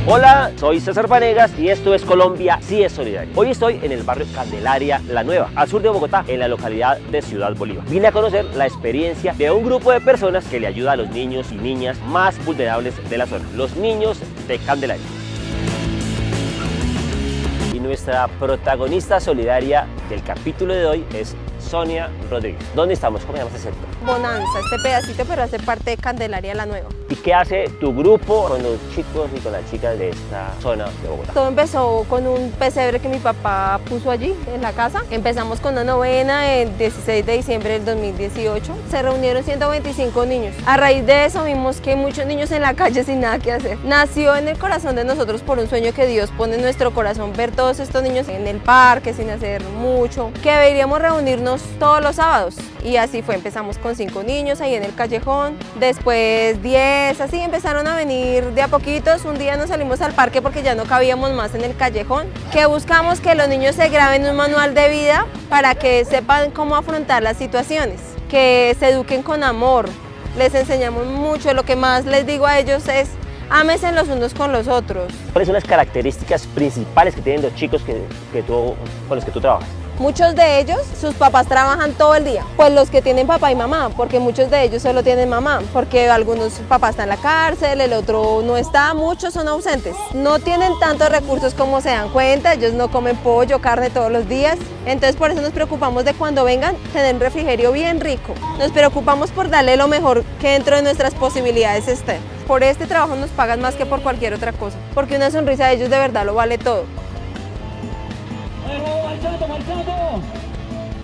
Hola, soy César Vanegas y esto es Colombia sí es solidaria. Hoy estoy en el barrio Candelaria La Nueva, al sur de Bogotá, en la localidad de Ciudad Bolívar. Vine a conocer la experiencia de un grupo de personas que le ayuda a los niños y niñas más vulnerables de la zona, los niños de Candelaria. Y nuestra protagonista solidaria del capítulo de hoy es Sonia Rodríguez. ¿Dónde estamos? ¿Cómo se llama este sector? Bonanza, este pedacito, pero hace parte de Candelaria La Nueva. ¿Y qué hace tu grupo con los chicos y con las chicas de esta zona de Bogotá? Todo empezó con un pesebre que mi papá puso allí en la casa. Empezamos con una novena el 16 de diciembre del 2018. Se reunieron 125 niños. A raíz de eso vimos que muchos niños en la calle sin nada que hacer. Nació en el corazón de nosotros por un sueño que Dios pone en nuestro corazón, ver todos estos niños en el parque sin hacer mucho, que deberíamos reunirnos todos los sábados. Y así fue, empezamos con 5 niños ahí en el callejón, después 10, así empezaron a venir de a poquitos. Un día nos salimos al parque porque ya no cabíamos más en el callejón, que buscamos que los niños se graben un manual de vida para que sepan cómo afrontar las situaciones, que se eduquen con amor. Les enseñamos mucho, lo que más les digo a ellos es: ámense los unos con los otros. ¿Cuáles son las características principales que tienen los chicos con los que tú trabajas? Muchos de ellos, sus papás trabajan todo el día, pues los que tienen papá y mamá, porque muchos de ellos solo tienen mamá, porque algunos papás están en la cárcel, el otro no está, muchos son ausentes. No tienen tantos recursos como se dan cuenta, ellos no comen pollo, carne todos los días, entonces por eso nos preocupamos de cuando vengan tener un refrigerio bien rico. Nos preocupamos por darle lo mejor que dentro de nuestras posibilidades esté. Por este trabajo nos pagan más que por cualquier otra cosa, porque una sonrisa de ellos de verdad lo vale todo.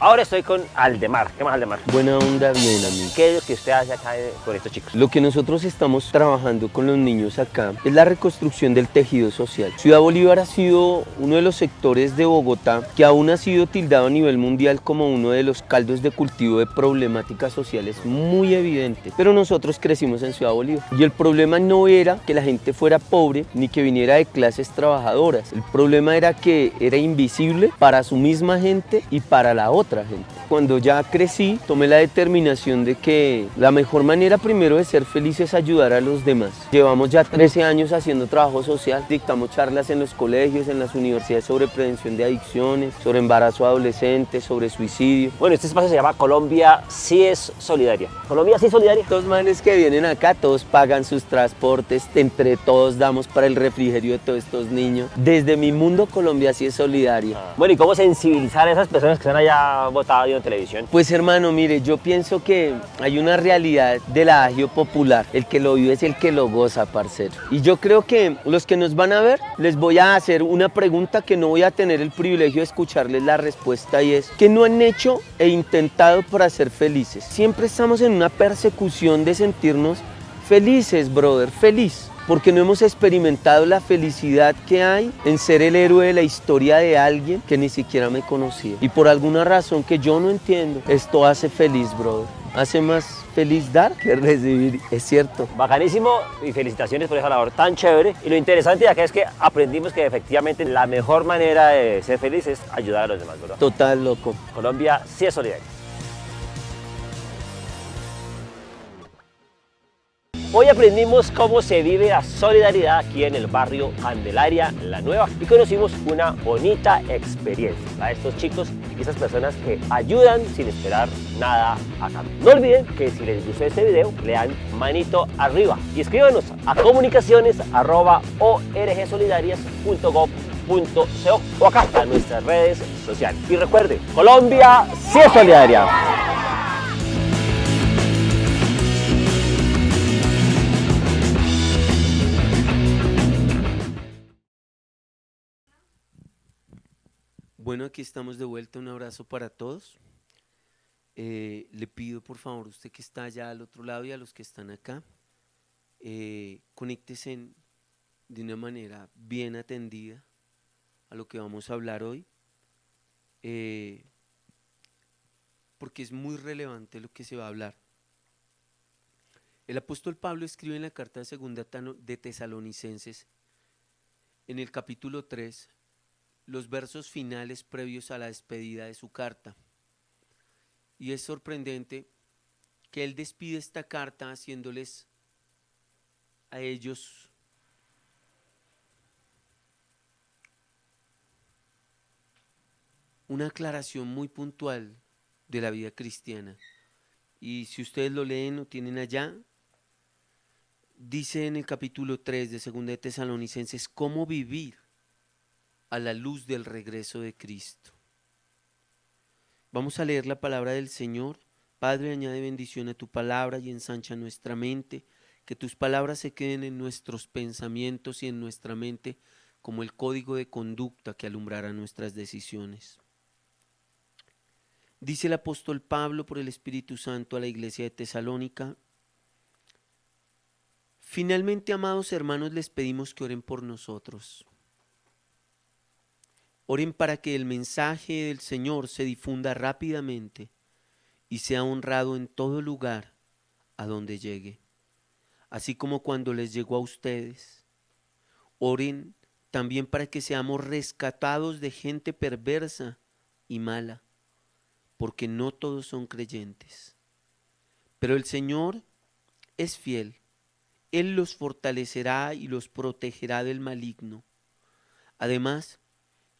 Ahora estoy con Aldemar. ¿Qué más, Aldemar? Buena onda, bien, amigo. ¿Qué es lo que usted hace acá con estos chicos? Lo que nosotros estamos trabajando con los niños acá es la reconstrucción del tejido social. Ciudad Bolívar ha sido uno de los sectores de Bogotá que aún ha sido tildado a nivel mundial como uno de los caldos de cultivo de problemáticas sociales muy evidente. Pero nosotros crecimos en Ciudad Bolívar y el problema no era que la gente fuera pobre ni que viniera de clases trabajadoras. El problema era que era invisible para su misma gente y para la otra gente. Cuando ya crecí, tomé la determinación de que la mejor manera primero de ser feliz es ayudar a los demás. Llevamos ya 13 años haciendo trabajo social, dictamos charlas en los colegios, en las universidades sobre prevención de adicciones, sobre embarazo adolescente, sobre suicidio. Bueno, este espacio se llama Colombia sí es solidaria. ¿Colombia sí es solidaria? Los manes que vienen acá, todos pagan sus transportes, entre todos damos para el refrigerio de todos estos niños. Desde mi mundo, Colombia sí es solidaria. Bueno, ¿y cómo sensibilizar a esas personas que están allá botadas en televisión? Pues hermano, mire, yo pienso que hay una realidad del adagio popular. El que lo vive es el que lo goza, parcero. Y yo creo que los que nos van a ver, les voy a hacer una pregunta que no voy a tener el privilegio de escucharles la respuesta, y es: ¿qué no han hecho e intentado para ser felices? Siempre estamos en una persecución de sentirnos felices, brother, feliz. Porque no hemos experimentado la felicidad que hay en ser el héroe de la historia de alguien que ni siquiera me conocía. Y por alguna razón que yo no entiendo, esto hace feliz, brother. Hace más feliz dar que recibir, es cierto. Bacanísimo y felicitaciones por esa labor tan chévere. Y lo interesante de acá es que aprendimos que efectivamente la mejor manera de ser feliz es ayudar a los demás, ¿verdad? Total, loco. Colombia sí es solidaria. Hoy aprendimos cómo se vive la solidaridad aquí en el barrio Candelaria La Nueva y conocimos una bonita experiencia a estos chicos y esas personas que ayudan sin esperar nada a cambio. No olviden que si les gustó este video, le dan manito arriba y escríbanos a comunicaciones@orgsolidarias.gov.co o acá a nuestras redes sociales. Y recuerde, Colombia sí es solidaria. Bueno, aquí estamos de vuelta, un abrazo para todos. Le pido por favor, usted que está allá al otro lado y a los que están acá, conéctese de una manera bien atendida a lo que vamos a hablar hoy, porque es muy relevante lo que se va a hablar. El apóstol Pablo escribe en la carta segunda de Tesalonicenses, en el capítulo 3, los versos finales previos a la despedida de su carta. Y es sorprendente que él despide esta carta haciéndoles a ellos una aclaración muy puntual de la vida cristiana. Y si ustedes lo leen o tienen allá, dice en el capítulo 3 de 2 de Tesalonicenses cómo vivir a la luz del regreso de Cristo. Vamos a leer la palabra del Señor. Padre, añade bendición a tu palabra y ensancha nuestra mente, que tus palabras se queden en nuestros pensamientos y en nuestra mente como el código de conducta que alumbrará nuestras decisiones. Dice el apóstol Pablo por el Espíritu Santo a la iglesia de Tesalónica: finalmente, amados hermanos, les pedimos que oren por nosotros. Oren para que el mensaje del Señor se difunda rápidamente y sea honrado en todo lugar a donde llegue, así como cuando les llegó a ustedes. Oren también para que seamos rescatados de gente perversa y mala, porque no todos son creyentes. Pero el Señor es fiel. Él los fortalecerá y los protegerá del maligno. Además,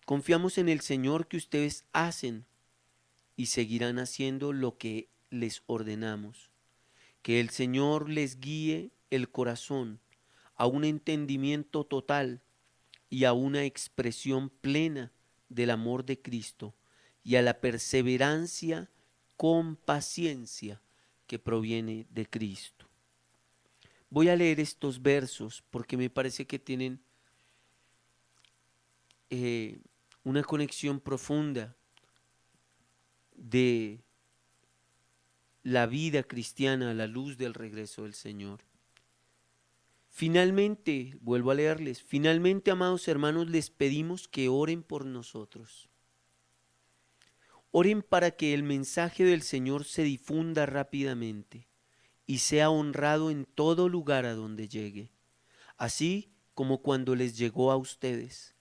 confiamos en el Señor que ustedes hacen y seguirán haciendo lo que les ordenamos. Que el Señor les guíe el corazón a un entendimiento total y a una expresión plena del amor de Cristo y a la perseverancia con paciencia que proviene de Cristo. Voy a leer estos versos porque me parece que tienen una conexión profunda de la vida cristiana a la luz del regreso del Señor. Finalmente, vuelvo a leerles, finalmente, amados hermanos, les pedimos que oren por nosotros. Oren para que el mensaje del Señor se difunda rápidamente y sea honrado en todo lugar a donde llegue, así como cuando les llegó a ustedes.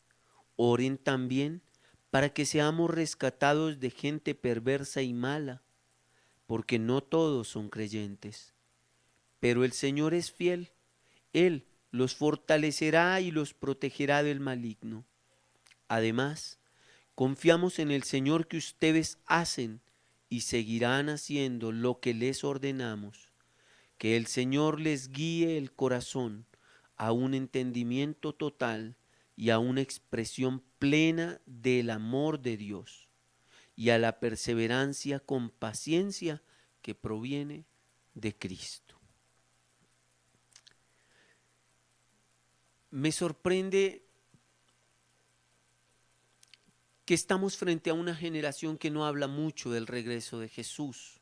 Oren también para que seamos rescatados de gente perversa y mala, porque no todos son creyentes. Pero el Señor es fiel. Él los fortalecerá y los protegerá del maligno. Además, confiamos en el Señor que ustedes hacen y seguirán haciendo lo que les ordenamos. Que el Señor les guíe el corazón a un entendimiento total y a una expresión plena del amor de Dios y a la perseverancia con paciencia que proviene de Cristo. Me sorprende que estamos frente a una generación que no habla mucho del regreso de Jesús.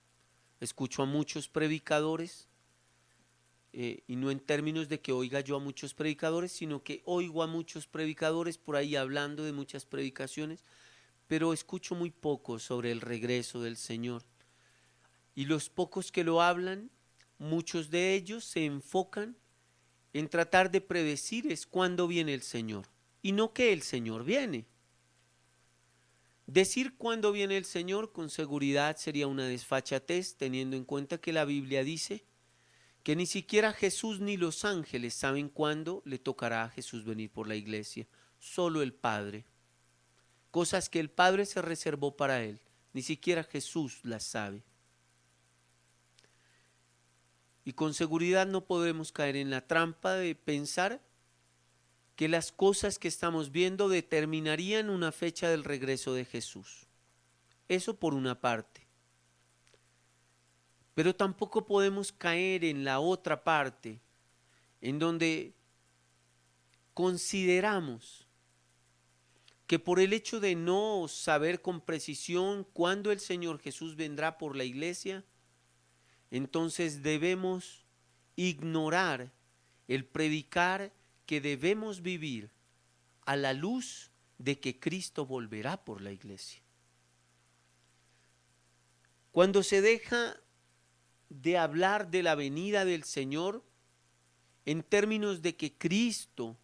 Escucho a muchos predicadores, y no en términos de que oiga yo a muchos predicadores, sino que oigo a muchos predicadores por ahí hablando de muchas predicaciones, pero escucho muy poco sobre el regreso del Señor. Y los pocos que lo hablan, muchos de ellos se enfocan en tratar de predecir es cuándo viene el Señor, y no que el Señor viene. Decir cuándo viene el Señor con seguridad sería una desfachatez, teniendo en cuenta que la Biblia dice que ni siquiera Jesús ni los ángeles saben cuándo le tocará a Jesús venir por la iglesia, solo el Padre. Cosas que el Padre se reservó para él, ni siquiera Jesús las sabe. Y con seguridad no podemos caer en la trampa de pensar que las cosas que estamos viendo determinarían una fecha del regreso de Jesús. Eso por una parte. Pero tampoco podemos caer en la otra parte, en donde consideramos que por el hecho de no saber con precisión cuándo el Señor Jesús vendrá por la iglesia, entonces debemos ignorar el predicar que debemos vivir a la luz de que Cristo volverá por la iglesia. Cuando se deja de hablar de la venida del Señor en términos de que Cristo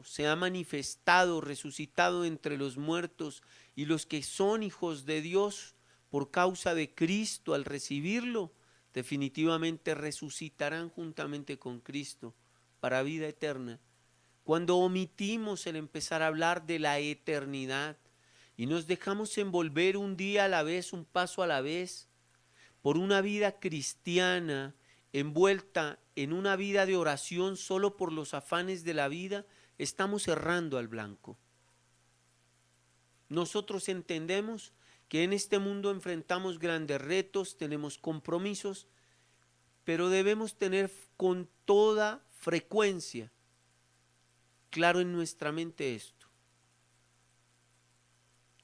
se ha manifestado, resucitado entre los muertos, y los que son hijos de Dios por causa de Cristo al recibirlo, definitivamente resucitarán juntamente con Cristo para vida eterna. cuando omitimos el empezar a hablar de la eternidad y nos dejamos envolver un día a la vez, un paso a la vez, por una vida cristiana envuelta en una vida de oración solo por los afanes de la vida, estamos errando al blanco. Nosotros entendemos que en este mundo enfrentamos grandes retos, tenemos compromisos, pero debemos tener con toda frecuencia claro en nuestra mente esto.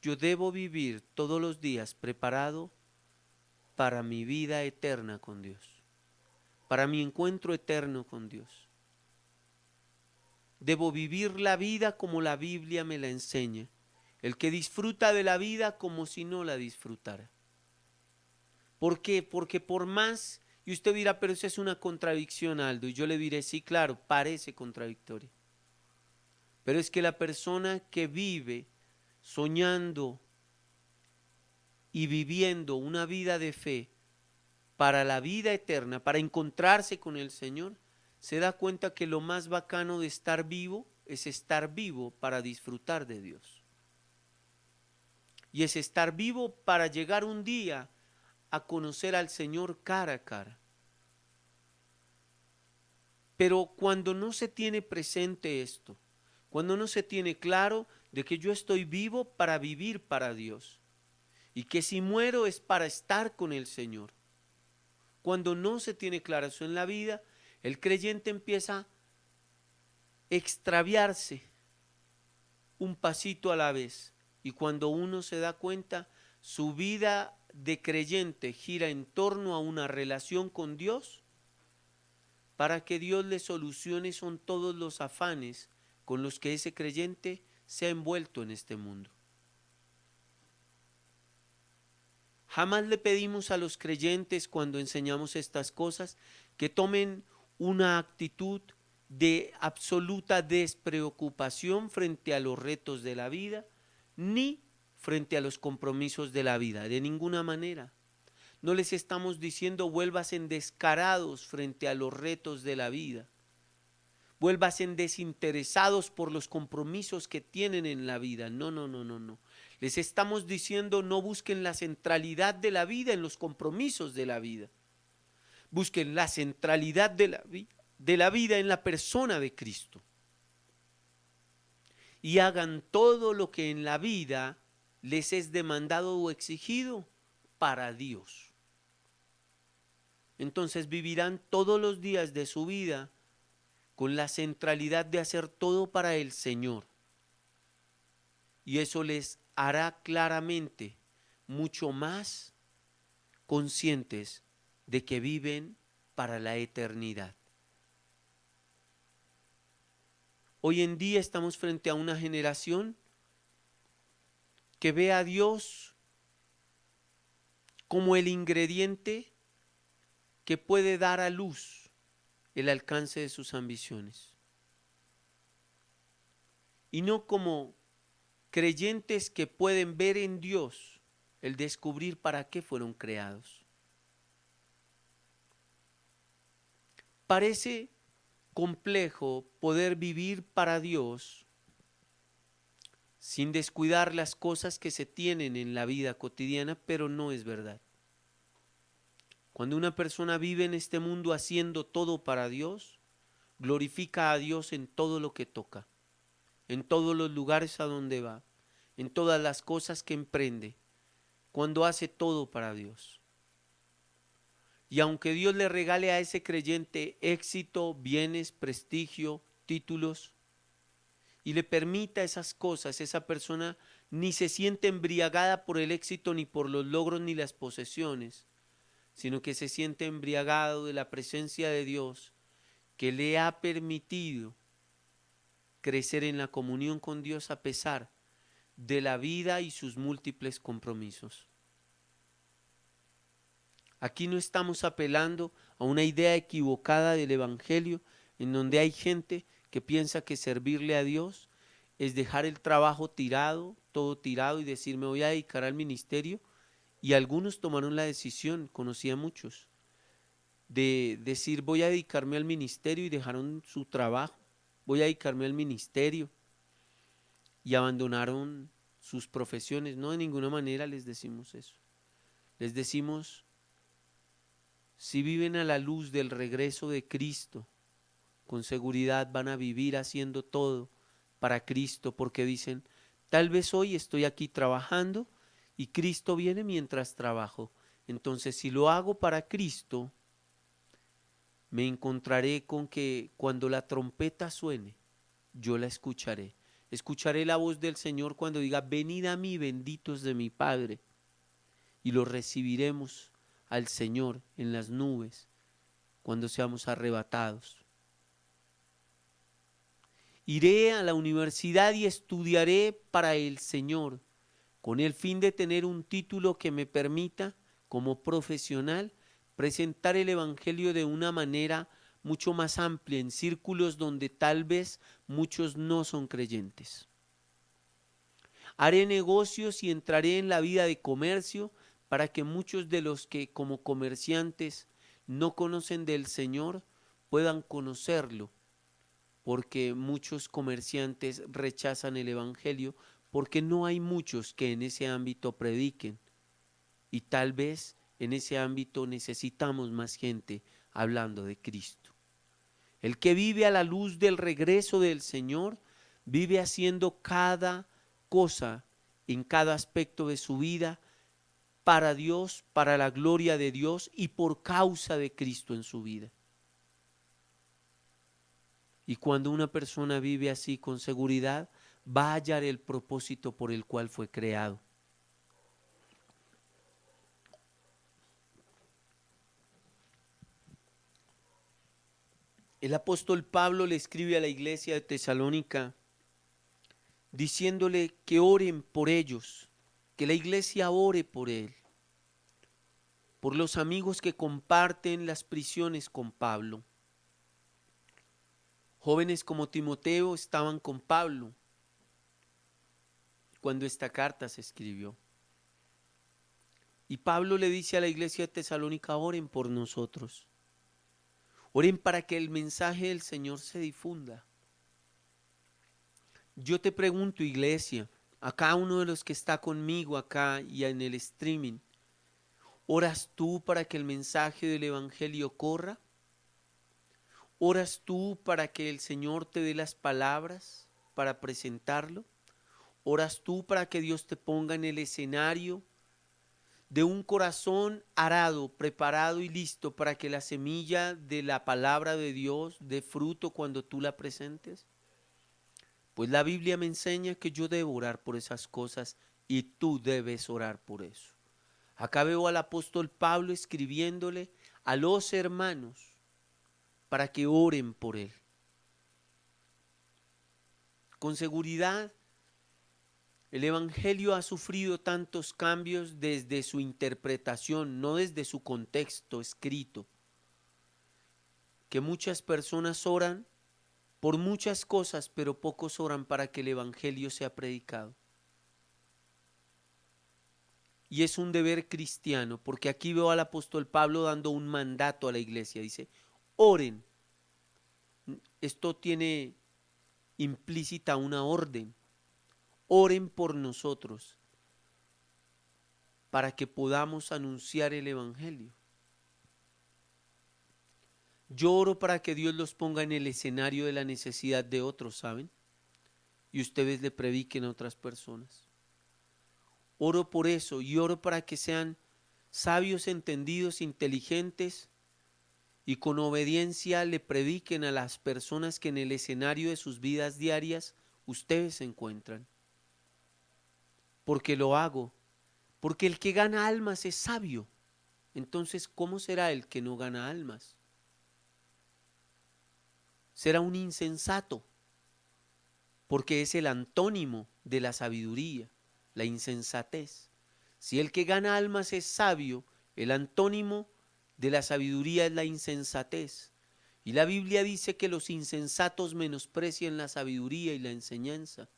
Yo debo vivir todos los días preparado para mi vida eterna con Dios, para mi encuentro eterno con Dios. Debo vivir la vida como la Biblia me la enseña, el que disfruta de la vida como si no la disfrutara. ¿Por qué? Porque por más, y usted dirá, pero eso es una contradicción, Aldo, y yo le diré, sí, claro, parece contradictorio. Pero es que la persona que vive soñando y viviendo una vida de fe para la vida eterna, para encontrarse con el Señor, se da cuenta que lo más bacano de estar vivo es estar vivo para disfrutar de Dios. Y es estar vivo para llegar un día a conocer al Señor cara a cara. Pero cuando no se tiene presente esto, cuando no se tiene claro de que yo estoy vivo para vivir para Dios y que si muero es para estar con el Señor, cuando no se tiene claro eso en la vida, el creyente empieza a extraviarse un pasito a la vez, y cuando uno se da cuenta, su vida de creyente gira en torno a una relación con Dios para que Dios le solucione son todos los afanes con los que ese creyente se ha envuelto en este mundo. Jamás le pedimos a los creyentes cuando enseñamos estas cosas que tomen una actitud de absoluta despreocupación frente a los retos de la vida, ni frente a los compromisos de la vida, de ninguna manera. No les estamos diciendo vuélvasen descarados frente a los retos de la vida, vuélvasen desinteresados por los compromisos que tienen en la vida. No. Les estamos diciendo no busquen la centralidad de la vida en los compromisos de la vida. Busquen la centralidad de la vida en la persona de Cristo. Y hagan todo lo que en la vida les es demandado o exigido para Dios. Entonces vivirán todos los días de su vida con la centralidad de hacer todo para el Señor. Y eso les hará claramente mucho más conscientes de que viven para la eternidad. Hoy en día estamos frente a una generación que ve a Dios como el ingrediente que puede dar a luz el alcance de sus ambiciones. Y no como creyentes que pueden ver en Dios el descubrir para qué fueron creados. Parece complejo poder vivir para Dios sin descuidar las cosas que se tienen en la vida cotidiana, pero no es verdad. Cuando una persona vive en este mundo haciendo todo para Dios, glorifica a Dios en todo lo que toca, en todos los lugares a donde va, en todas las cosas que emprende, cuando hace todo para Dios. Y aunque Dios le regale a ese creyente éxito, bienes, prestigio, títulos, y le permita esas cosas, esa persona ni se siente embriagada por el éxito, ni por los logros, ni las posesiones, sino que se siente embriagado de la presencia de Dios, que le ha permitido crecer en la comunión con Dios a pesar de la vida y sus múltiples compromisos. Aquí no estamos apelando a una idea equivocada del Evangelio, en donde hay gente que piensa que servirle a Dios es dejar el trabajo tirado, todo tirado, y decir me voy a dedicar al ministerio. Y algunos tomaron la decisión, conocí a muchos, de decir voy a dedicarme al ministerio y dejaron su trabajo. voy a dedicarme al ministerio, y abandonaron sus profesiones. No, de ninguna manera les decimos eso. Les decimos, si viven a la luz del regreso de Cristo, con seguridad van a vivir haciendo todo para Cristo, porque dicen, tal vez hoy estoy aquí trabajando y Cristo viene mientras trabajo. Entonces, si lo hago para Cristo, me encontraré con que cuando la trompeta suene, yo la escucharé. Escucharé la voz del Señor cuando diga, venid a mí, benditos de mi Padre, y los recibiremos al Señor en las nubes cuando seamos arrebatados. Iré a la universidad y estudiaré para el Señor, con el fin de tener un título que me permita, como profesional, presentar el Evangelio de una manera mucho más amplia en círculos donde tal vez muchos no son creyentes. Haré negocios y entraré en la vida de comercio para que muchos de los que como comerciantes no conocen del Señor puedan conocerlo, porque muchos comerciantes rechazan el Evangelio porque no hay muchos que en ese ámbito prediquen, y tal vez en ese ámbito necesitamos más gente hablando de Cristo. El que vive a la luz del regreso del Señor vive haciendo cada cosa en cada aspecto de su vida para Dios, para la gloria de Dios y por causa de Cristo en su vida. Y cuando una persona vive así con seguridad, va a hallar el propósito por el cual fue creado. El apóstol Pablo le escribe a la iglesia de Tesalónica diciéndole que oren por ellos, que la iglesia ore por él, por los amigos que comparten las prisiones con Pablo. Jóvenes como Timoteo estaban con Pablo cuando esta carta se escribió. Y Pablo le dice a la iglesia de Tesalónica, oren por nosotros. Oren para que el mensaje del Señor se difunda. Yo te pregunto, iglesia, a cada uno de los que está conmigo acá y en el streaming, ¿oras tú para que el mensaje del Evangelio corra? ¿Oras tú para que el Señor te dé las palabras para presentarlo? ¿Oras tú para que Dios te ponga en el escenario de un corazón arado, preparado y listo para que la semilla de la palabra de Dios dé fruto cuando tú la presentes? Pues la Biblia me enseña que yo debo orar por esas cosas y tú debes orar por eso. Acá veo al apóstol Pablo escribiéndole a los hermanos para que oren por él. Con seguridad, el Evangelio ha sufrido tantos cambios desde su interpretación, no desde su contexto escrito, que muchas personas oran por muchas cosas, pero pocos oran para que el Evangelio sea predicado. Y es un deber cristiano, porque aquí veo al apóstol Pablo dando un mandato a la iglesia. Dice, oren. Esto tiene implícita una orden. Oren por nosotros para que podamos anunciar el Evangelio. Yo oro para que Dios los ponga en el escenario de la necesidad de otros, ¿saben? Y ustedes le prediquen a otras personas. Oro por eso y oro para que sean sabios, entendidos, inteligentes y con obediencia le prediquen a las personas que en el escenario de sus vidas diarias ustedes se encuentran. Porque lo hago, porque el que gana almas es sabio. Entonces, ¿cómo será el que no gana almas? Será un insensato, porque es el antónimo de la sabiduría, la insensatez. Si el que gana almas es sabio, el antónimo de la sabiduría es la insensatez. Y la Biblia dice que los insensatos menosprecian la sabiduría y la enseñanza.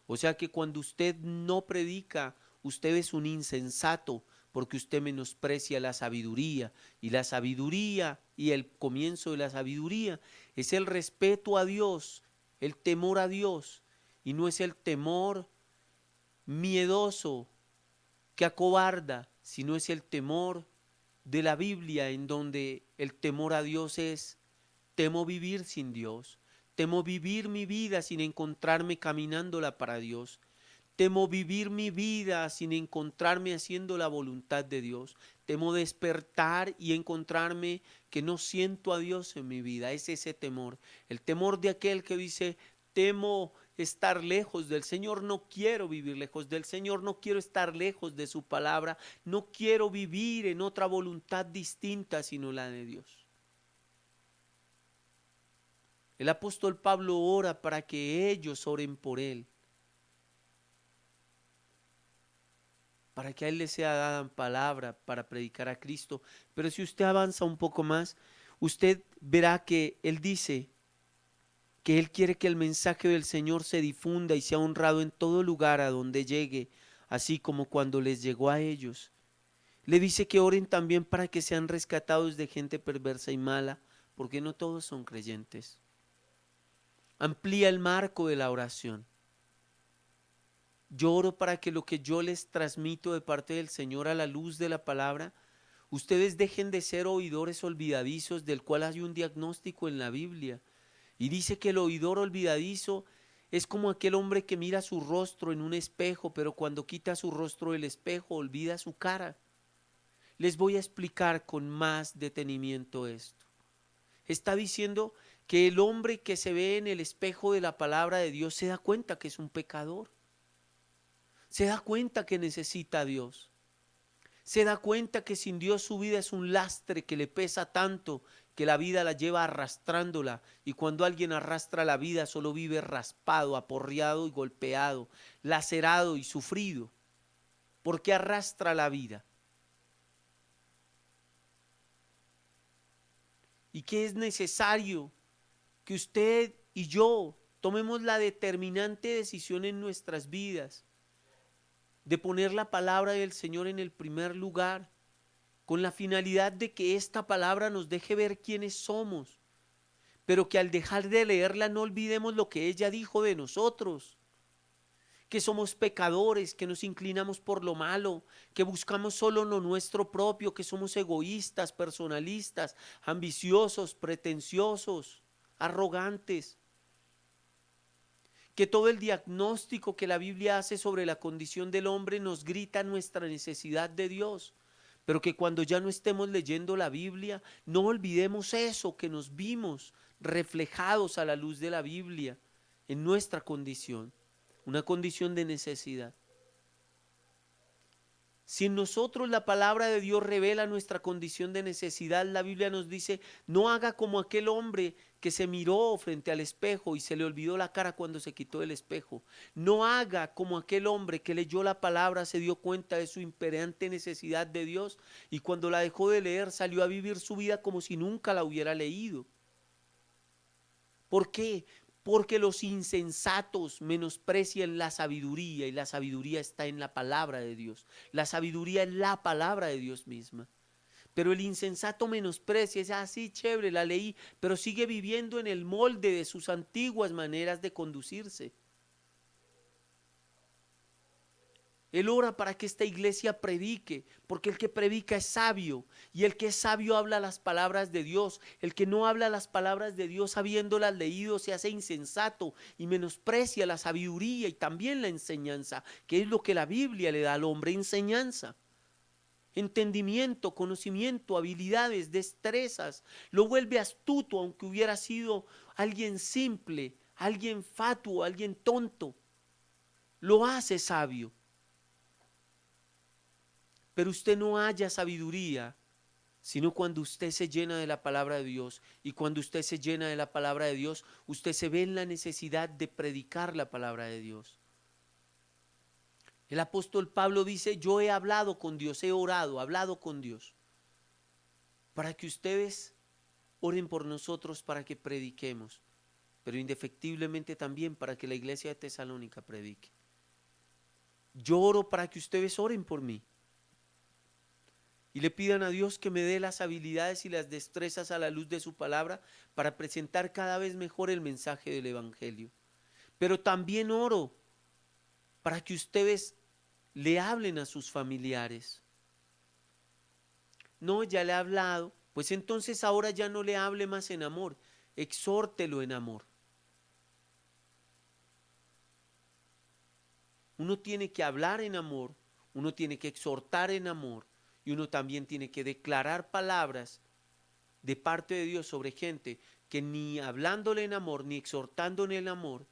O sea que cuando usted no predica, usted es un insensato, porque usted menosprecia la sabiduría. Y la sabiduría y el comienzo de la sabiduría es el respeto a Dios el temor a Dios, y no es el temor miedoso que acobarda, sino es el temor de la Biblia, en donde el temor a Dios es: temo vivir sin Dios, temo vivir mi vida sin encontrarme caminándola para Dios, temo vivir mi vida sin encontrarme haciendo la voluntad de Dios, temo despertar y encontrarme que no siento a Dios en mi vida. Es ese temor, el temor de aquel que dice: temo estar lejos del Señor, no quiero vivir lejos del Señor, no quiero estar lejos de su palabra, no quiero vivir en otra voluntad distinta sino la de Dios. El apóstol Pablo ora para que ellos oren por él, para que a él le sea dada palabra para predicar a Cristo. Pero si usted avanza un poco más, usted verá que él dice que él quiere que el mensaje del Señor se difunda y sea honrado en todo lugar a donde llegue, así como cuando les llegó a ellos. Le dice que oren también para que sean rescatados de gente perversa y mala, porque no todos son creyentes. Amplía el marco de la oración. Yo oro para que lo que yo les transmito de parte del Señor a la luz de la palabra, ustedes dejen de ser oidores olvidadizos, del cual hay un diagnóstico en la Biblia. Y dice que el oidor olvidadizo es como aquel hombre que mira su rostro en un espejo, pero cuando quita su rostro del espejo olvida su cara. Les voy a explicar con más detenimiento esto. Está diciendo que el hombre que se ve en el espejo de la palabra de Dios se da cuenta que es un pecador. Se da cuenta que necesita a Dios. Se da cuenta que sin Dios su vida es un lastre que le pesa tanto que la vida la lleva arrastrándola, y cuando alguien arrastra la vida solo vive raspado, aporreado y golpeado, lacerado y sufrido, porque arrastra la vida. Y que es necesario que usted y yo tomemos la determinante decisión en nuestras vidas de poner la palabra del Señor en el primer lugar, con la finalidad de que esta palabra nos deje ver quiénes somos, pero que al dejar de leerla no olvidemos lo que ella dijo de nosotros, que somos pecadores, que nos inclinamos por lo malo, que buscamos solo lo nuestro propio, que somos egoístas, personalistas, ambiciosos, pretenciosos, arrogantes, que todo el diagnóstico que la Biblia hace sobre la condición del hombre nos grita nuestra necesidad de Dios, pero que cuando ya no estemos leyendo la Biblia, no olvidemos eso, que nos vimos reflejados a la luz de la Biblia en nuestra condición, una condición de necesidad. Si en nosotros la palabra de Dios revela nuestra condición de necesidad, la Biblia nos dice: no haga como aquel hombre que se miró frente al espejo y se le olvidó la cara cuando se quitó el espejo. No haga como aquel hombre que leyó la palabra, se dio cuenta de su imperante necesidad de Dios y cuando la dejó de leer salió a vivir su vida como si nunca la hubiera leído. ¿Por qué? Porque los insensatos menosprecian la sabiduría, y la sabiduría está en la palabra de Dios. La sabiduría es la palabra de Dios misma. Pero el insensato menosprecia, es así, chévere, la leí, pero sigue viviendo en el molde de sus antiguas maneras de conducirse. Él ora para que esta iglesia predique, porque el que predica es sabio, y el que es sabio habla las palabras de Dios. El que no habla las palabras de Dios habiéndolas leído se hace insensato y menosprecia la sabiduría y también la enseñanza, que es lo que la Biblia le da al hombre: enseñanza, entendimiento, conocimiento, habilidades, destrezas. Lo vuelve astuto, aunque hubiera sido alguien simple, alguien fatuo, alguien tonto. Lo hace sabio. Pero usted no halla sabiduría sino cuando usted se llena de la palabra de Dios. Y cuando usted se llena de la palabra de Dios, usted se ve en la necesidad de predicar la palabra de Dios. El apóstol Pablo dice: yo he hablado con Dios, he orado, hablado con Dios, para que ustedes oren por nosotros, para que prediquemos, pero indefectiblemente también para que la iglesia de Tesalónica predique. Yo oro para que ustedes oren por mí. y le pidan a Dios que me dé las habilidades y las destrezas a la luz de su palabra para presentar cada vez mejor el mensaje del evangelio. Pero también oro para que ustedes le hablen a sus familiares. No, ya le he hablado, pues entonces ahora ya no le hable más en amor, exhórtelo en amor. Uno tiene que hablar en amor, uno tiene que exhortar en amor y uno también tiene que declarar palabras de parte de Dios sobre gente que ni hablándole en amor ni exhortándole en amor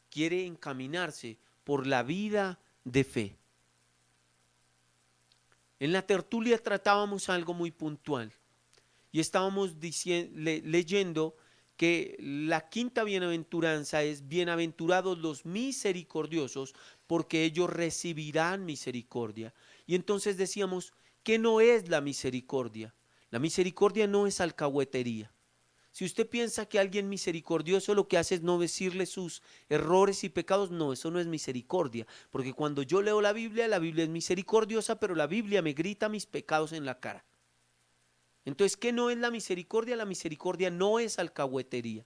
quiere encaminarse por la vida de fe. En la tertulia tratábamos algo muy puntual y estábamos leyendo que la quinta bienaventuranza es: bienaventurados los misericordiosos, porque ellos recibirán misericordia. Y entonces decíamos, ¿qué no es la misericordia? La misericordia no es alcahuetería. Si usted piensa que alguien misericordioso lo que hace es no decirle sus errores y pecados, no, eso no es misericordia. Porque cuando yo leo la Biblia es misericordiosa, pero la Biblia me grita mis pecados en la cara. Entonces, ¿qué no es la misericordia? La misericordia no es alcahuetería.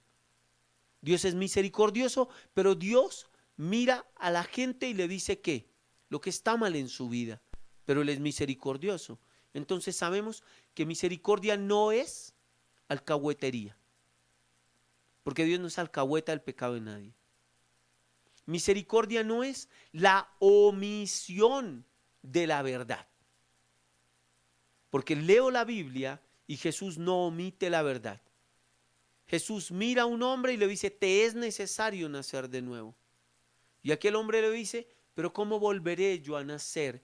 Dios es misericordioso, pero Dios mira a la gente y le dice que lo que está mal en su vida, pero Él es misericordioso. Entonces sabemos que misericordia no es alcahuetería, porque Dios no es alcahueta del pecado de nadie. Misericordia no es la omisión de la verdad, porque leo la Biblia y Jesús no omite la verdad. Jesús mira a un hombre y le dice, te es necesario nacer de nuevo. Y aquel hombre le dice, pero ¿cómo volveré yo a nacer,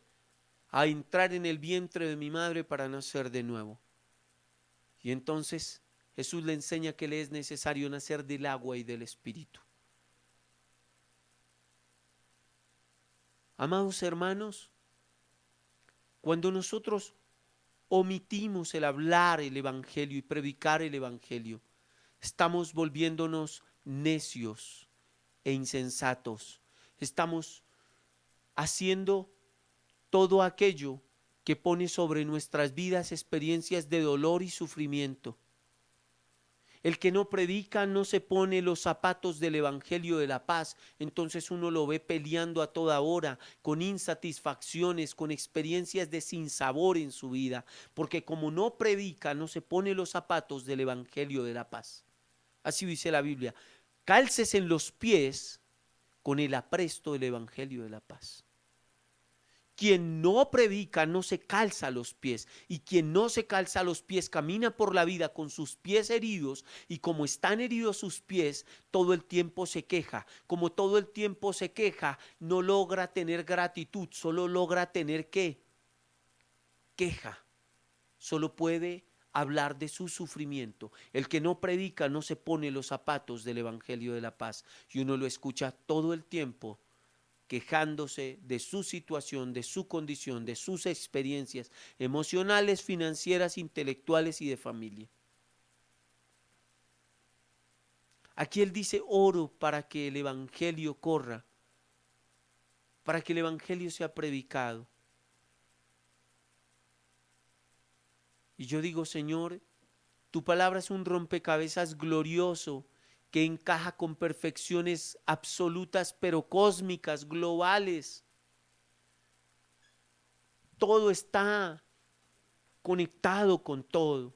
a entrar en el vientre de mi madre para nacer de nuevo? Y entonces Jesús le enseña que le es necesario nacer del agua y del Espíritu. Amados hermanos, cuando nosotros omitimos el hablar el evangelio y predicar el evangelio, estamos volviéndonos necios e insensatos. Estamos haciendo todo aquello que pone sobre nuestras vidas experiencias de dolor y sufrimiento. El que no predica no se pone los zapatos del evangelio de la paz, entonces uno lo ve peleando a toda hora, con insatisfacciones, con experiencias de sinsabor en su vida, porque como no predica, no se pone los zapatos del evangelio de la paz. Así dice la Biblia, cálcese en los pies con el apresto del evangelio de la paz. Quien no predica no se calza los pies, y quien no se calza los pies camina por la vida con sus pies heridos, y como están heridos sus pies, todo el tiempo se queja. Como todo el tiempo se queja, no logra tener gratitud, solo logra tener ¿qué? Queja. Solo puede hablar de su sufrimiento. El que no predica no se pone los zapatos del evangelio de la paz, y uno lo escucha todo el tiempo quejándose de su situación, de su condición, de sus experiencias emocionales, financieras, intelectuales y de familia. Aquí él dice, oro para que el evangelio corra, para que el evangelio sea predicado. Y yo digo, Señor, tu palabra es un rompecabezas glorioso que encaja con perfecciones absolutas, pero cósmicas, globales. Todo está conectado con todo.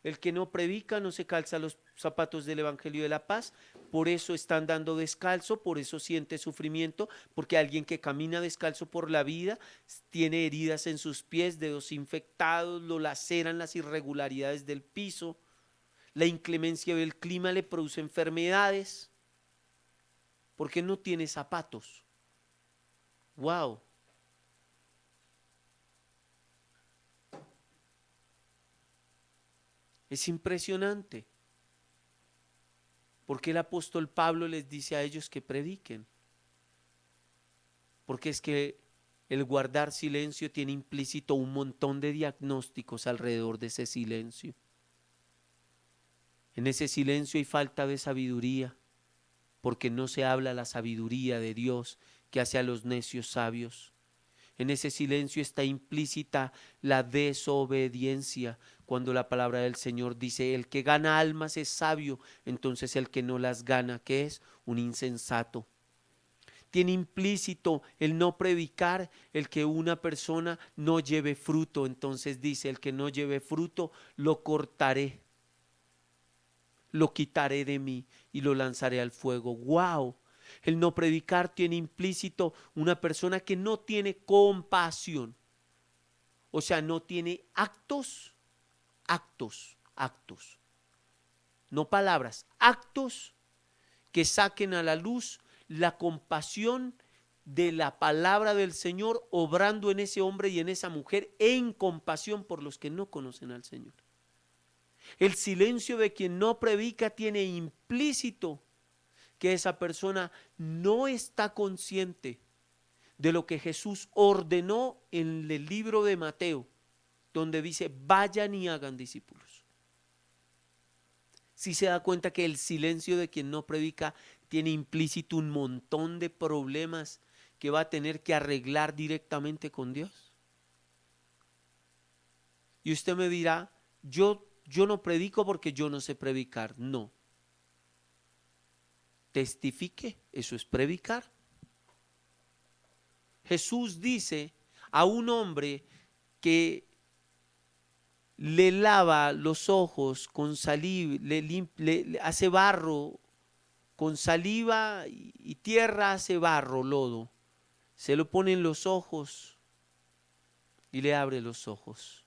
El que no predica no se calza los zapatos del evangelio de la paz, por eso está andando descalzo, por eso siente sufrimiento, porque alguien que camina descalzo por la vida tiene heridas en sus pies, dedos infectados, lo laceran las irregularidades del piso. La inclemencia del clima le produce enfermedades porque no tiene zapatos. ¡Wow! Es impresionante. Porque el apóstol Pablo les dice a ellos que prediquen. Porque es que el guardar silencio tiene implícito un montón de diagnósticos alrededor de ese silencio. En ese silencio hay falta de sabiduría, porque no se habla la sabiduría de Dios que hace a los necios sabios. En ese silencio está implícita la desobediencia. Cuando la palabra del Señor dice, el que gana almas es sabio, entonces el que no las gana, ¿qué es? Un insensato. Tiene implícito el no predicar, el que una persona no lleve fruto. Entonces dice, el que no lleve fruto, lo cortaré, lo quitaré de mí y lo lanzaré al fuego. ¡Wow! El no predicar tiene implícito una persona que no tiene compasión. O sea, no tiene actos. No palabras, actos que saquen a la luz la compasión de la palabra del Señor, obrando en ese hombre y en esa mujer en compasión por los que no conocen al Señor. El silencio de quien no predica tiene implícito que esa persona no está consciente de lo que Jesús ordenó en el libro de Mateo, donde dice, vayan y hagan discípulos. Si se da cuenta que el silencio de quien no predica tiene implícito un montón de problemas que va a tener que arreglar directamente con Dios. Y usted me dirá, yo no predico porque yo no sé predicar. No. Testifique, eso es predicar. Jesús dice a un hombre que le lava los ojos con saliva, le hace barro con saliva y tierra, hace barro, lodo, se lo pone en los ojos y le abre los ojos.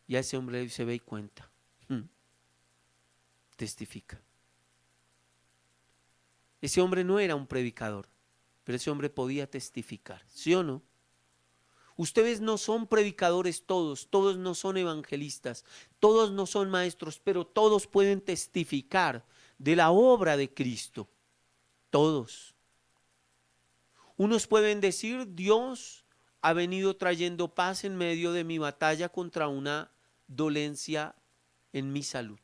Y a ese hombre se ve y cuenta. Testifica. Ese hombre no era un predicador, pero ese hombre podía testificar, ¿sí o no? Ustedes no son predicadores todos no son evangelistas, todos no son maestros, pero todos pueden testificar de la obra de Cristo, todos. Unos pueden decir, Dios ha venido trayendo paz en medio de mi batalla contra una dolencia en mi salud.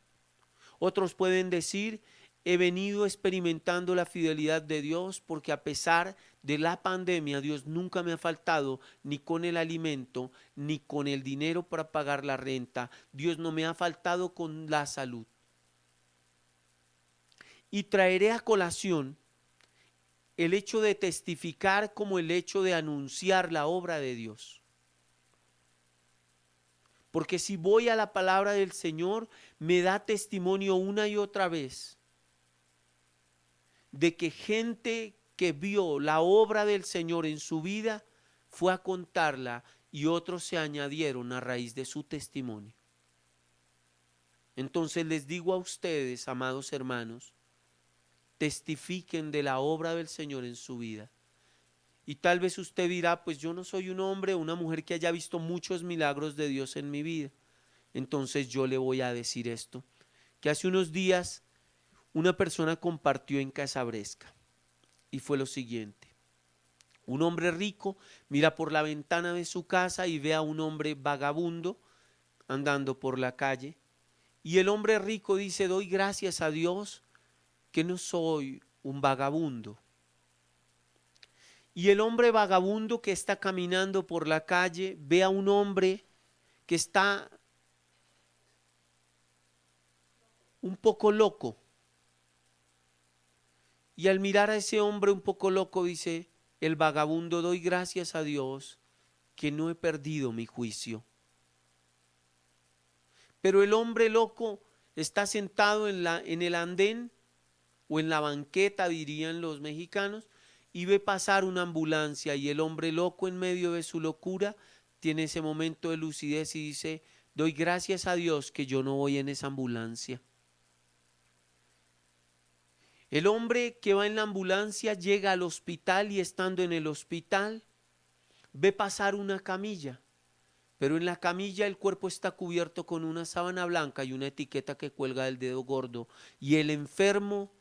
Otros pueden decir, he venido experimentando la fidelidad de Dios porque a pesar de la pandemia, Dios nunca me ha faltado ni con el alimento, ni con el dinero para pagar la renta. Dios no me ha faltado con la salud. Y traeré a colación el hecho de testificar como el hecho de anunciar la obra de Dios. Porque si voy a la palabra del Señor, me da testimonio una y otra vez de que gente que vio la obra del Señor en su vida fue a contarla y otros se añadieron a raíz de su testimonio. Entonces les digo a ustedes, amados hermanos, testifiquen de la obra del Señor en su vida. Y tal vez usted dirá, pues yo no soy un hombre o una mujer que haya visto muchos milagros de Dios en mi vida. Entonces yo le voy a decir esto, que hace unos días una persona compartió en Casabresca y fue lo siguiente. Un hombre rico mira por la ventana de su casa y ve a un hombre vagabundo andando por la calle. Y el hombre rico dice, doy gracias a Dios que no soy un vagabundo. Y el hombre vagabundo que está caminando por la calle ve a un hombre que está un poco loco. Y al mirar a ese hombre un poco loco dice, el vagabundo, doy gracias a Dios que no he perdido mi juicio. Pero el hombre loco está sentado en el andén o en la banqueta, dirían los mexicanos, y ve pasar una ambulancia y el hombre loco en medio de su locura tiene ese momento de lucidez y dice, doy gracias a Dios que yo no voy en esa ambulancia. El hombre que va en la ambulancia llega al hospital y estando en el hospital ve pasar una camilla, pero en la camilla el cuerpo está cubierto con una sábana blanca y una etiqueta que cuelga del dedo gordo y el enfermo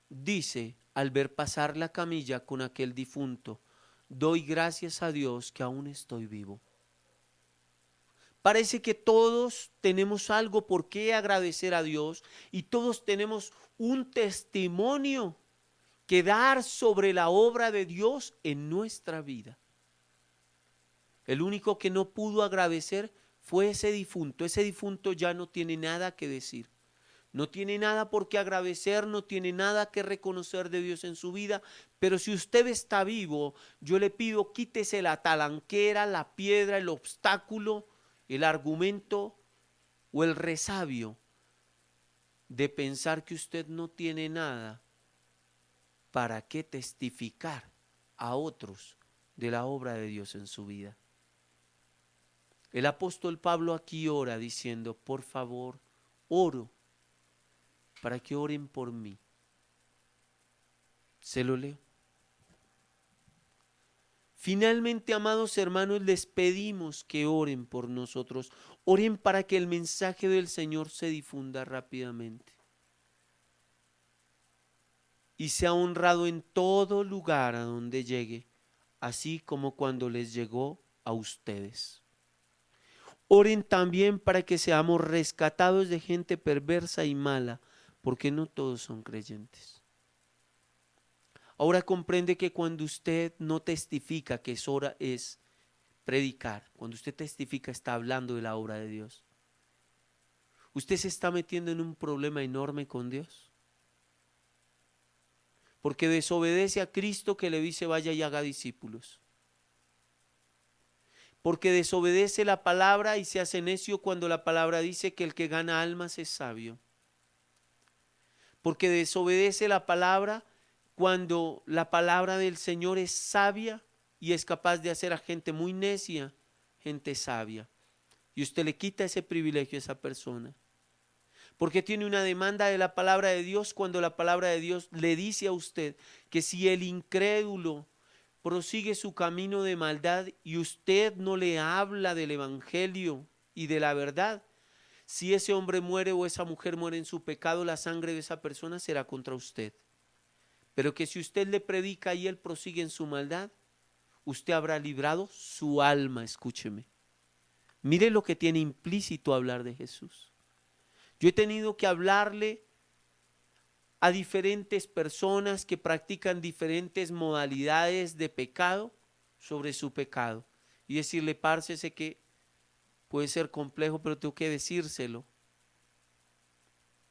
dice al ver pasar la camilla con aquel difunto, doy gracias a Dios que aún estoy vivo. Parece que todos tenemos algo por qué agradecer a Dios y todos tenemos un testimonio que dar sobre la obra de Dios en nuestra vida. El único que no pudo agradecer fue ese difunto. Ese difunto ya no tiene nada que decir. No tiene nada por qué agradecer, no tiene nada que reconocer de Dios en su vida. Pero si usted está vivo, yo le pido, quítese la talanquera, la piedra, el obstáculo, el argumento o el resabio de pensar que usted no tiene nada para qué testificar a otros de la obra de Dios en su vida. El apóstol Pablo aquí ora diciendo, por favor, oro para que oren por mí. Se lo leo. Finalmente, amados hermanos, les pedimos que oren por nosotros. Oren para que el mensaje del Señor se difunda rápidamente y sea honrado en todo lugar a donde llegue, así como cuando les llegó a ustedes. Oren también para que seamos rescatados de gente perversa y mala, porque no todos son creyentes. Ahora comprende que cuando usted no testifica que es hora es predicar, cuando usted testifica está hablando de la obra de Dios. Usted se está metiendo en un problema enorme con Dios. Porque desobedece a Cristo que le dice vaya y haga discípulos. Porque desobedece la palabra y se hace necio cuando la palabra dice que el que gana almas es sabio. Porque desobedece la palabra cuando la palabra del Señor es sabia y es capaz de hacer a gente muy necia, gente sabia. Y usted le quita ese privilegio a esa persona. Porque tiene una demanda de la palabra de Dios cuando la palabra de Dios le dice a usted que si el incrédulo prosigue su camino de maldad y usted no le habla del evangelio y de la verdad, si ese hombre muere o esa mujer muere en su pecado, la sangre de esa persona será contra usted. Pero que si usted le predica y él prosigue en su maldad, usted habrá librado su alma, escúcheme. Mire lo que tiene implícito hablar de Jesús. Yo he tenido que hablarle a diferentes personas que practican diferentes modalidades de pecado sobre su pecado y decirle, parce, sé que puede ser complejo, pero tengo que decírselo.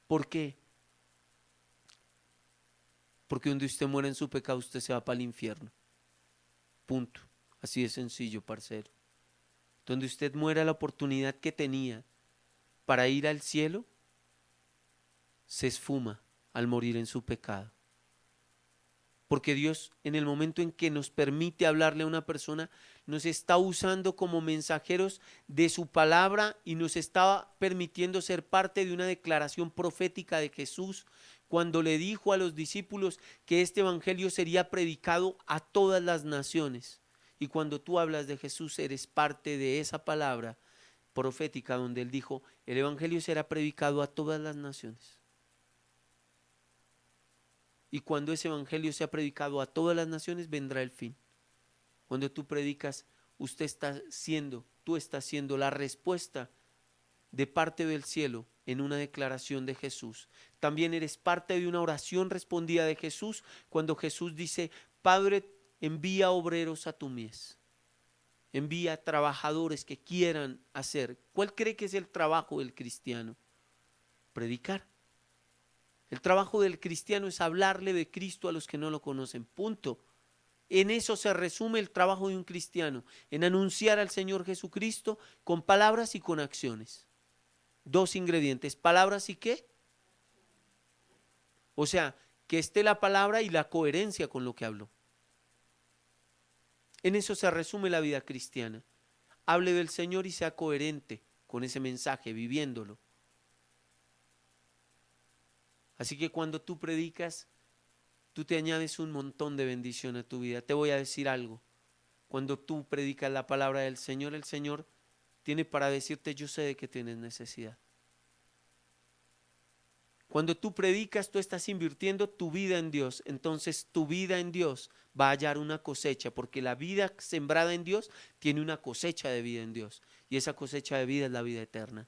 ¿Por qué? Porque donde usted muera en su pecado, usted se va para el infierno. Punto. Así de sencillo, parcero. Donde usted muera, la oportunidad que tenía para ir al cielo se esfuma al morir en su pecado. Porque Dios, en el momento en que nos permite hablarle a una persona, nos está usando como mensajeros de su palabra y nos está permitiendo ser parte de una declaración profética de Jesús cuando le dijo a los discípulos que este evangelio sería predicado a todas las naciones. Y cuando tú hablas de Jesús, eres parte de esa palabra profética donde él dijo, el evangelio será predicado a todas las naciones. Y cuando ese evangelio sea predicado a todas las naciones, vendrá el fin. Cuando tú predicas, tú estás siendo la respuesta de parte del cielo en una declaración de Jesús. También eres parte de una oración respondida de Jesús cuando Jesús dice, Padre, envía obreros a tu mies. Envía trabajadores que quieran hacer. ¿Cuál cree que es el trabajo del cristiano? Predicar. El trabajo del cristiano es hablarle de Cristo a los que no lo conocen, punto. En eso se resume el trabajo de un cristiano, en anunciar al Señor Jesucristo con palabras y con acciones. Dos ingredientes, palabras y ¿qué? O sea, que esté la palabra y la coherencia con lo que habló. En eso se resume la vida cristiana. Hable del Señor y sea coherente con ese mensaje, viviéndolo. Así que cuando tú predicas, tú te añades un montón de bendición a tu vida. Te voy a decir algo. Cuando tú predicas la palabra del Señor, el Señor tiene para decirte, yo sé de que tienes necesidad. Cuando tú predicas, tú estás invirtiendo tu vida en Dios. Entonces tu vida en Dios va a hallar una cosecha, porque la vida sembrada en Dios tiene una cosecha de vida en Dios. Y esa cosecha de vida es la vida eterna.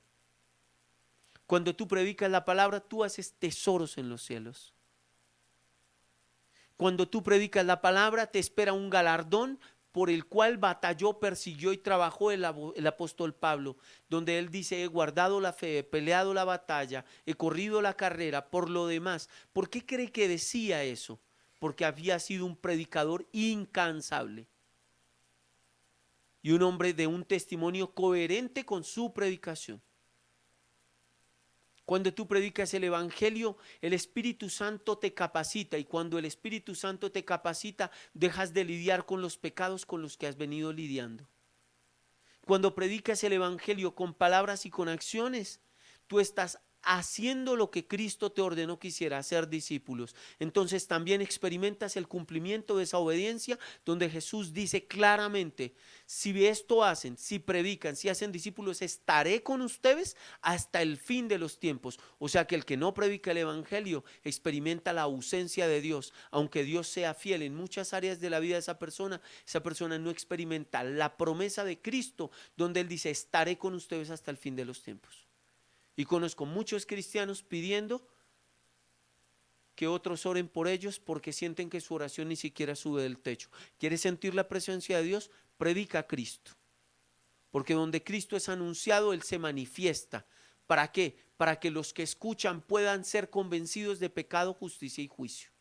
Cuando tú predicas la palabra, tú haces tesoros en los cielos. Cuando tú predicas la palabra, te espera un galardón por el cual batalló, persiguió y trabajó el apóstol Pablo, donde él dice: he guardado la fe, he peleado la batalla, he corrido la carrera. Por lo demás, ¿por qué cree que decía eso? Porque había sido un predicador incansable y un hombre de un testimonio coherente con su predicación. Cuando tú predicas el evangelio, el Espíritu Santo te capacita, y cuando el Espíritu Santo te capacita, dejas de lidiar con los pecados con los que has venido lidiando. Cuando predicas el evangelio con palabras y con acciones, tú estás haciendo lo que Cristo te ordenó que hiciera, hacer discípulos. Entonces también experimentas el cumplimiento de esa obediencia, donde Jesús dice claramente: si esto hacen, si predican, si hacen discípulos, estaré con ustedes hasta el fin de los tiempos. O sea que el que no predica el evangelio experimenta la ausencia de Dios. Aunque Dios sea fiel en muchas áreas de la vida de esa persona no experimenta la promesa de Cristo, donde Él dice: estaré con ustedes hasta el fin de los tiempos. Y conozco muchos cristianos pidiendo que otros oren por ellos porque sienten que su oración ni siquiera sube del techo. ¿Quieres sentir la presencia de Dios? Predica a Cristo. Porque donde Cristo es anunciado, Él se manifiesta. ¿Para qué? Para que los que escuchan puedan ser convencidos de pecado, justicia y juicio.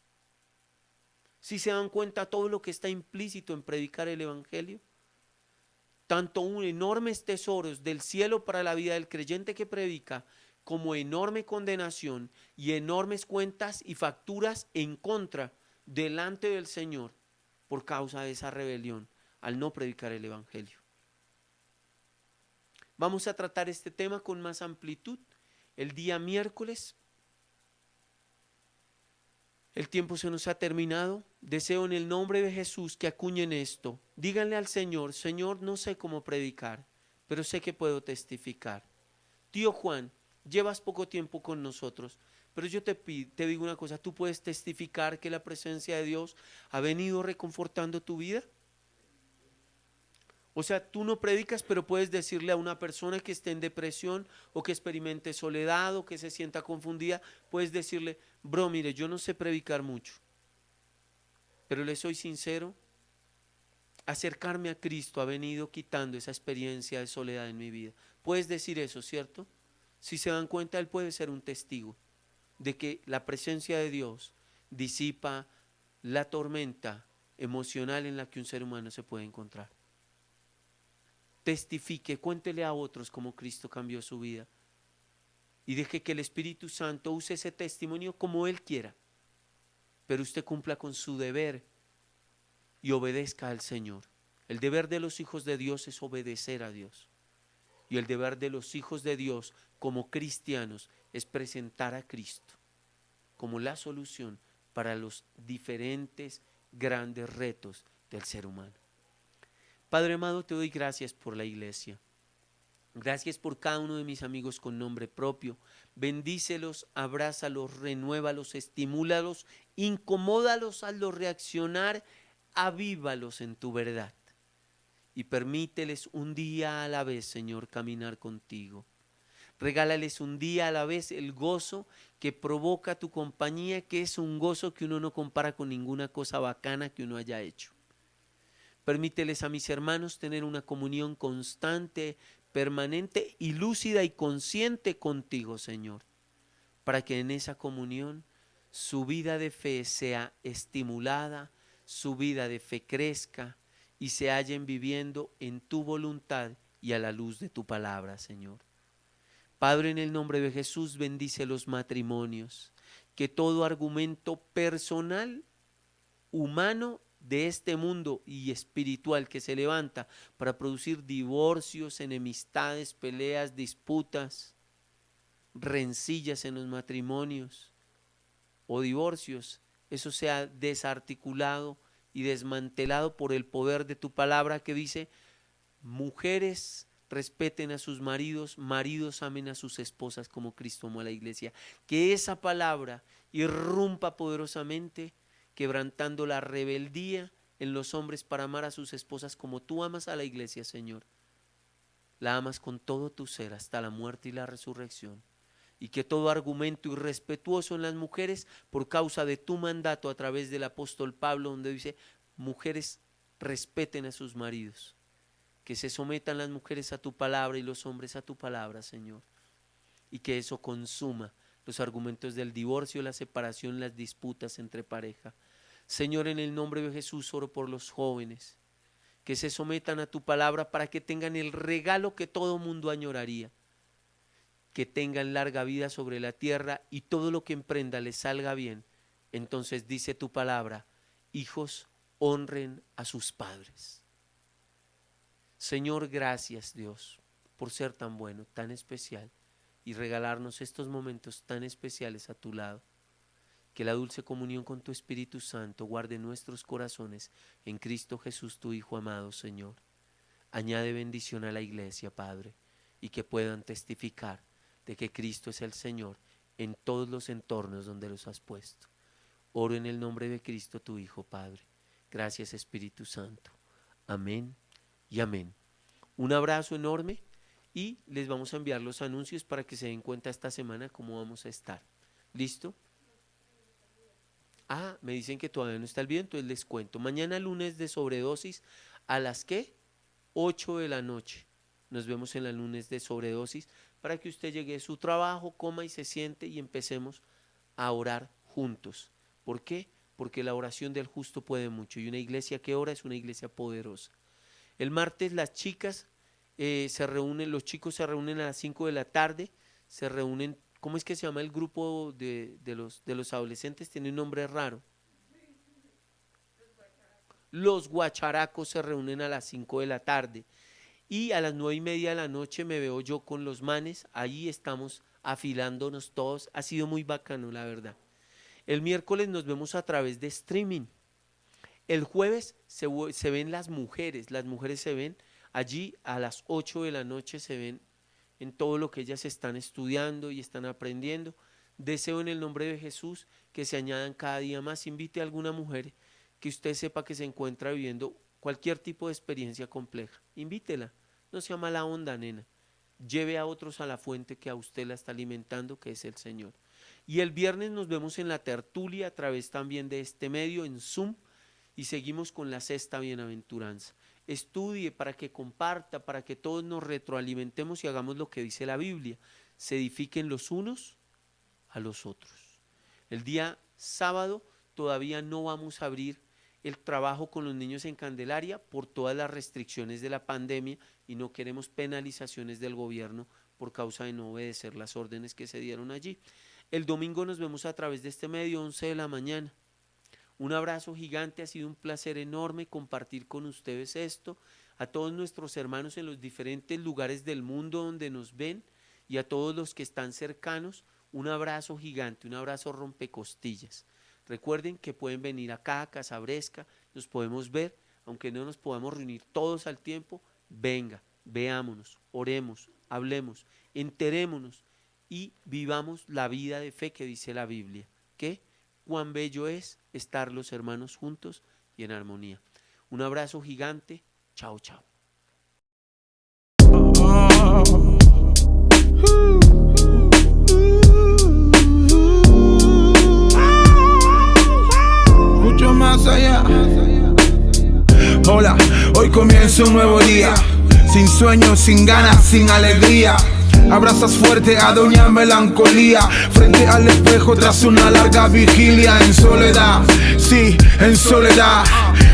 ¿Sí se dan cuenta todo lo que está implícito en predicar el evangelio? Tanto enormes tesoros del cielo para la vida del creyente que predica, como enorme condenación y enormes cuentas y facturas en contra delante del Señor por causa de esa rebelión al no predicar el evangelio. Vamos a tratar este tema con más amplitud el día miércoles. El tiempo se nos ha terminado. Deseo en el nombre de Jesús que acuñen esto. Díganle al Señor: Señor, no sé cómo predicar, pero sé que puedo testificar. Tío Juan, llevas poco tiempo con nosotros, pero yo te digo una cosa: ¿tú puedes testificar que la presencia de Dios ha venido reconfortando tu vida? O sea, tú no predicas, pero puedes decirle a una persona que esté en depresión o que experimente soledad o que se sienta confundida, puedes decirle: bro, mire, yo no sé predicar mucho, pero le soy sincero, acercarme a Cristo ha venido quitando esa experiencia de soledad en mi vida. Puedes decir eso, ¿cierto? Si se dan cuenta, él puede ser un testigo de que la presencia de Dios disipa la tormenta emocional en la que un ser humano se puede encontrar. Testifique, cuéntele a otros cómo Cristo cambió su vida y deje que el Espíritu Santo use ese testimonio como Él quiera, pero usted cumpla con su deber y obedezca al Señor. El deber de los hijos de Dios es obedecer a Dios, y el deber de los hijos de Dios como cristianos es presentar a Cristo como la solución para los diferentes grandes retos del ser humano. Padre amado, te doy gracias por la iglesia. Gracias por cada uno de mis amigos con nombre propio. Bendícelos, abrázalos, renuévalos, estimúlalos, incomódalos al reaccionar, avívalos en tu verdad. Y permíteles un día a la vez, Señor, caminar contigo. Regálales un día a la vez el gozo que provoca tu compañía, que es un gozo que uno no compara con ninguna cosa bacana que uno haya hecho. Permíteles a mis hermanos tener una comunión constante, permanente y lúcida y consciente contigo, Señor, para que en esa comunión su vida de fe sea estimulada, su vida de fe crezca y se hallen viviendo en tu voluntad y a la luz de tu palabra, Señor. Padre, en el nombre de Jesús, bendice los matrimonios, que todo argumento personal, humano, de este mundo y espiritual que se levanta para producir divorcios, enemistades, peleas, disputas, rencillas en los matrimonios o divorcios, eso sea desarticulado y desmantelado por el poder de tu palabra que dice: mujeres respeten a sus maridos, maridos amen a sus esposas como Cristo amó a la iglesia. Que esa palabra irrumpa poderosamente, quebrantando la rebeldía en los hombres para amar a sus esposas como tú amas a la iglesia, Señor. La amas con todo tu ser hasta la muerte y la resurrección. Y que todo argumento irrespetuoso en las mujeres, por causa de tu mandato a través del apóstol Pablo, donde dice: mujeres, respeten a sus maridos, que se sometan las mujeres a tu palabra y los hombres a tu palabra, Señor, y que eso consuma los argumentos del divorcio, la separación, las disputas entre pareja. Señor, en el nombre de Jesús oro por los jóvenes, que se sometan a tu palabra para que tengan el regalo que todo mundo añoraría, que tengan larga vida sobre la tierra y todo lo que emprenda les salga bien. Entonces dice tu palabra, hijos, honren a sus padres. Señor, gracias Dios por ser tan bueno, tan especial y regalarnos estos momentos tan especiales a tu lado. Que la dulce comunión con tu Espíritu Santo guarde nuestros corazones en Cristo Jesús, tu Hijo amado, Señor. Añade bendición a la iglesia, Padre, y que puedan testificar de que Cristo es el Señor en todos los entornos donde los has puesto. Oro en el nombre de Cristo, tu Hijo, Padre. Gracias, Espíritu Santo. Amén y amén. Un abrazo enorme y les vamos a enviar los anuncios para que se den cuenta esta semana cómo vamos a estar. ¿Listo? Ah, me dicen que todavía no está el video, entonces les cuento. Mañana lunes de sobredosis, ¿a las qué? 8 de la noche. Nos vemos en la lunes de sobredosis para que usted llegue a su trabajo, coma y se siente y empecemos a orar juntos. ¿Por qué? Porque la oración del justo puede mucho y una iglesia que ora es una iglesia poderosa. El martes las chicas se reúnen, los chicos se reúnen a las 5 de la tarde, se reúnen. ¿Cómo es que se llama el grupo de los adolescentes? Tiene un nombre raro. Los guacharacos se reúnen a las 5 de la tarde. Y a las 9:30 de la noche me veo yo con los manes. Allí estamos afilándonos todos. Ha sido muy bacano, la verdad. El miércoles nos vemos a través de streaming. El jueves se ven las mujeres se ven allí a las 8 de la noche, se ven en todo lo que ellas están estudiando y están aprendiendo. Deseo en el nombre de Jesús que se añadan cada día más. Invite a alguna mujer que usted sepa que se encuentra viviendo cualquier tipo de experiencia compleja. Invítela, no sea mala onda, nena. Lleve a otros a la fuente que a usted la está alimentando, que es el Señor. Y el viernes nos vemos en la tertulia a través también de este medio, en Zoom, y seguimos con la sexta bienaventuranza. Estudie para que comparta, para que todos nos retroalimentemos y hagamos lo que dice la Biblia. Se edifiquen los unos a los otros. El día sábado todavía no vamos a abrir el trabajo con los niños en Candelaria por todas las restricciones de la pandemia y no queremos penalizaciones del gobierno por causa de no obedecer las órdenes que se dieron allí. El domingo nos vemos a través de este medio, 11 de la mañana. Un abrazo gigante, ha sido un placer enorme compartir con ustedes esto, a todos nuestros hermanos en los diferentes lugares del mundo donde nos ven y a todos los que están cercanos, un abrazo gigante, un abrazo rompecostillas. Recuerden que pueden venir acá a Casa Bresca, nos podemos ver, aunque no nos podamos reunir todos al tiempo, venga, veámonos, oremos, hablemos, enterémonos y vivamos la vida de fe que dice la Biblia, que cuán bello es estar los hermanos juntos y en armonía. Un abrazo gigante. Chao, chao. Mucho más allá. Hola, hoy comienza un nuevo día. Sin sueños, sin ganas, sin alegría. Abrazas fuerte a doña melancolía, frente al espejo tras una larga vigilia. En soledad, sí, en soledad,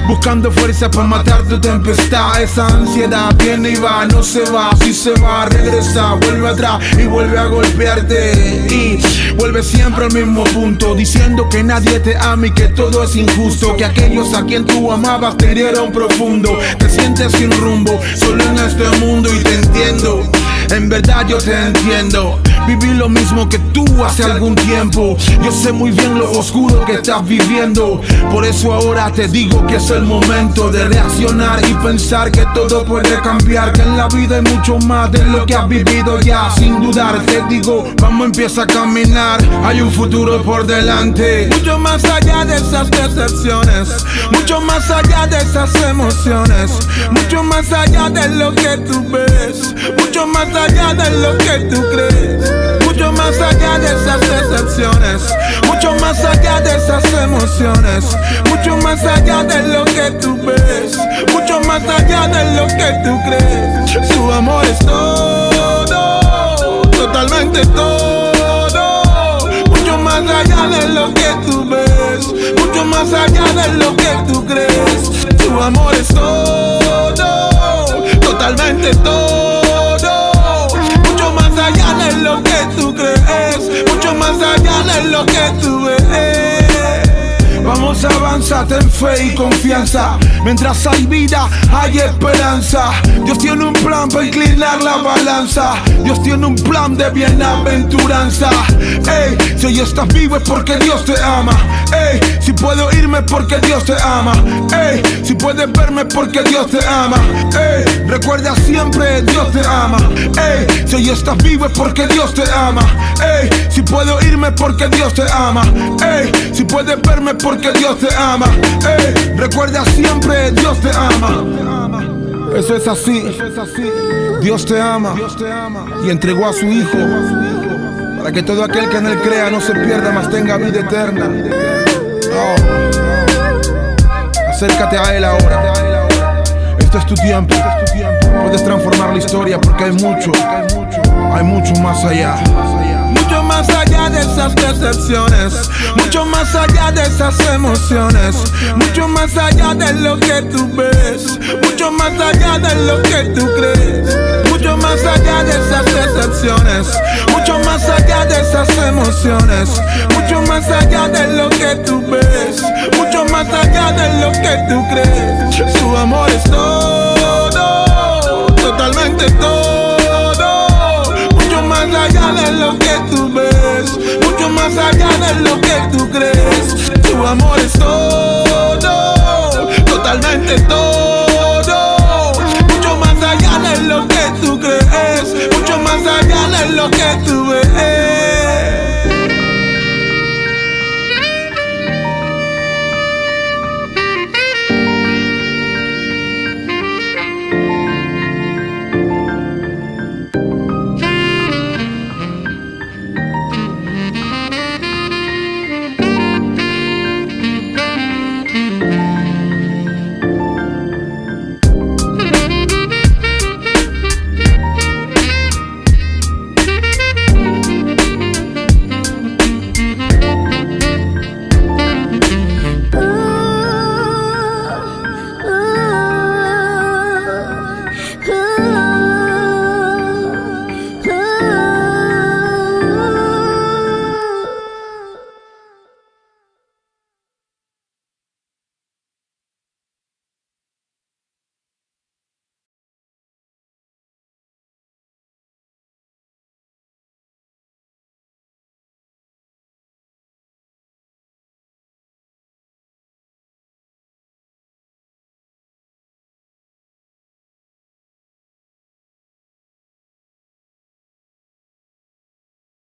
buscando fuerza para matar tu tempestad. Esa ansiedad viene y va, no se va. Si se va, regresa, vuelve atrás y vuelve a golpearte. Y vuelve siempre al mismo punto, diciendo que nadie te ama y que todo es injusto, que aquellos a quien tú amabas te hirieron profundo. Te sientes sin rumbo, solo en este mundo y te entiendo. En verdad yo te entiendo. Viví lo mismo que tú hace algún tiempo. Yo sé muy bien lo oscuro que estás viviendo. Por eso ahora te digo que es el momento de reaccionar y pensar que todo puede cambiar, que en la vida hay mucho más de lo que has vivido ya. Sin dudar te digo, vamos, empieza a caminar. Hay un futuro por delante, mucho más allá de esas decepciones, mucho más allá de esas emociones, mucho más allá de lo que tú ves, mucho más allá de lo que tú crees, mucho más allá de esas decepciones, mucho más allá de esas emociones, mucho más allá de lo que tú ves, mucho más allá de lo que tú crees. Su amor es todo, totalmente todo, mucho más allá de lo que tú ves, mucho más allá de lo que tú crees. Su amor es todo, totalmente todo, mucho más allá de lo que tú crees, mucho más allá de lo que tú ves. Vamos a avanzar, ten fe y confianza. Mientras hay vida, hay esperanza. Dios tiene un plan para inclinar la balanza. Dios tiene un plan de bienaventuranza. Ey, si hoy estás vivo es porque Dios te ama. Ey, si puedo irme es porque Dios te ama. Ey, si puedes verme es porque Dios te ama. Ey, recuerda siempre Dios te ama. Ey, si hoy estás vivo es porque Dios te ama. Ey, si puedo irme es porque Dios te ama. Ey, si puedes verme es porque Dios te ama. Ey, recuerda siempre Dios te ama. Eso es así. Dios te ama y entregó a su Hijo para que todo aquel que en Él crea no se pierda, mas tenga vida eterna. Oh. Acércate a Él ahora. Este es tu tiempo. Puedes transformar la historia porque hay mucho más allá. Mucho más allá de esas decepciones, mucho más allá de esas emociones, mucho más allá de lo que tú ves, mucho más allá de lo que tú crees, mucho más allá de esas decepciones, mucho más allá de esas emociones, mucho más allá de lo que tú ves, mucho más allá de lo que tú crees. Su amor es todo, totalmente todo, mucho más allá de lo que tú ves, mucho más allá de lo que tú crees. Su amor es todo, totalmente todo.